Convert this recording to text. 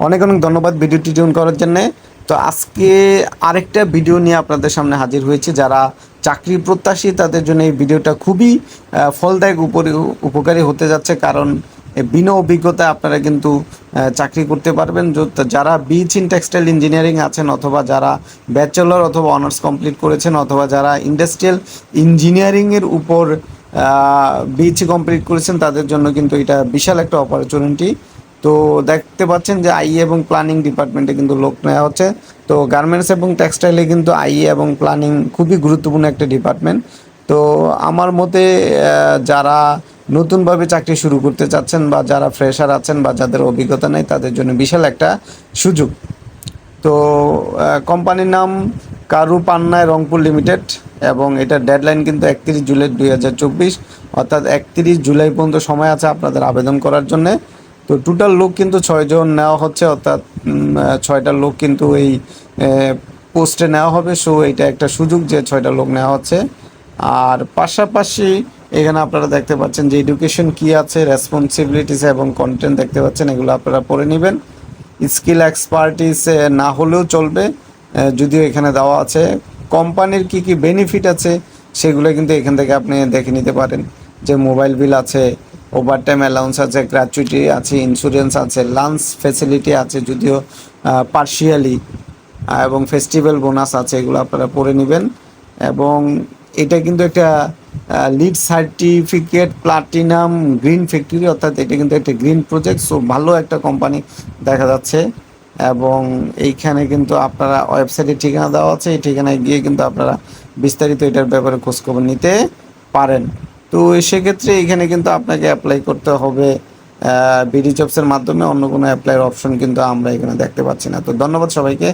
অনেক অনেক ধন্যবাদ ভিডিওটি টিউন করার জন্য। তো আজকে আরেকটা ভিডিও নিয়ে আপনাদের সামনে হাজির হয়েছে। যারা চাকরি প্রত্যাশী তাদের জন্য এই ভিডিওটা খুবই ফলদায়ক উপকারী হতে যাচ্ছে, কারণ বিনা অভিজ্ঞতায় আপনারা কিন্তু চাকরি করতে পারবেন। যারা বিএসসি ইন টেক্সটাইল ইঞ্জিনিয়ারিং আছেন, অথবা যারা ব্যাচেলর অথবা অনার্স কমপ্লিট করেছেন, অথবা যারা ইন্ডাস্ট্রিয়াল ইঞ্জিনিয়ারিংয়ের উপর বিএসসি কমপ্লিট করেছেন, তাদের জন্য কিন্তু এটা বিশাল একটা অপরচুনিটি। তো দেখতে পাচ্ছেন যে আইএ এবং প্ল্যানিং ডিপার্টমেন্টে কিন্তু লোক নেওয়া হচ্ছে। তো গার্মেন্টস এবং টেক্সটাইলে কিন্তু আইএ এবং প্ল্যানিং খুবই গুরুত্বপূর্ণ একটা ডিপার্টমেন্ট। তো আমার মতে যারা নতুনভাবে চাকরি শুরু করতে চাচ্ছেন, বা যারা ফ্রেশার আছেন, বা যাদের অভিজ্ঞতা নেই, তাদের জন্য বিশাল একটা সুযোগ। তো কোম্পানির নাম কারু পান্নায় রংপুর লিমিটেড, এবং এটার ডেডলাইন কিন্তু 31 জুলাই 2024, অর্থাৎ 31 জুলাই পর্যন্ত সময় আছে আপনাদের আবেদন করার জন্যে। তো টোটাল লোক কিন্তু 6 জন নেওয়া হচ্ছে, অর্থাৎ 6টা লোক কিন্তু এই পোস্টে নেওয়া হবে। সো এটা একটা সুযোগ যে 6টা লোক নেওয়া হচ্ছে। আর পাশাপাশি এখানে আপনারা দেখতে পাচ্ছেন যে এডুকেশন কী আছে, রেসপন্সিবিলিটিস এবং কন্টেন্ট দেখতে পাচ্ছেন, এগুলো আপনারা পড়ে নেবেন। স্কিল এক্সপার্টিস না হলেও চলবে, যদিও এখানে দেওয়া আছে। কোম্পানির কি কি বেনিফিট আছে সেগুলো কিন্তু এখান থেকে আপনি দেখে নিতে পারেন, যে মোবাইল বিল আছে, ওভারটাইম অ্যালাউন্স আছে, গ্র্যাচুইটি আছে, ইন্স্যুরেন্স আছে, লাঞ্চ ফেসিলিটি আছে যদিও পার্শিয়ালি, এবং ফেস্টিভ্যাল বোনাস আছে। এগুলো আপনারা পড়ে নেবেন। এবং এটা কিন্তু একটা lead certificate platinum green factory, অর্থাৎ এটা কিন্তু একটা গ্রিন প্রজেক্ট। সো ভালো একটা কোম্পানি দেখা যাচ্ছে। এবং এইখানে কিন্তু আপনারা ওয়েবসাইটে ঠিকানা দেওয়া আছে, এই ঠিকানায় গিয়ে কিন্তু আপনারা বিস্তারিত এটার ব্যাপারে খোঁজখবর নিতে পারেন। তো সেক্ষেত্রে এখানে কিন্তু আপনাকে অ্যাপ্লাই করতে হবে বিডি জবসের মাধ্যমে। অন্য কোনো অ্যাপ্লাইয়ের অপশন কিন্তু আমরা এখানে দেখতে পাচ্ছি না। তো ধন্যবাদ সবাইকে।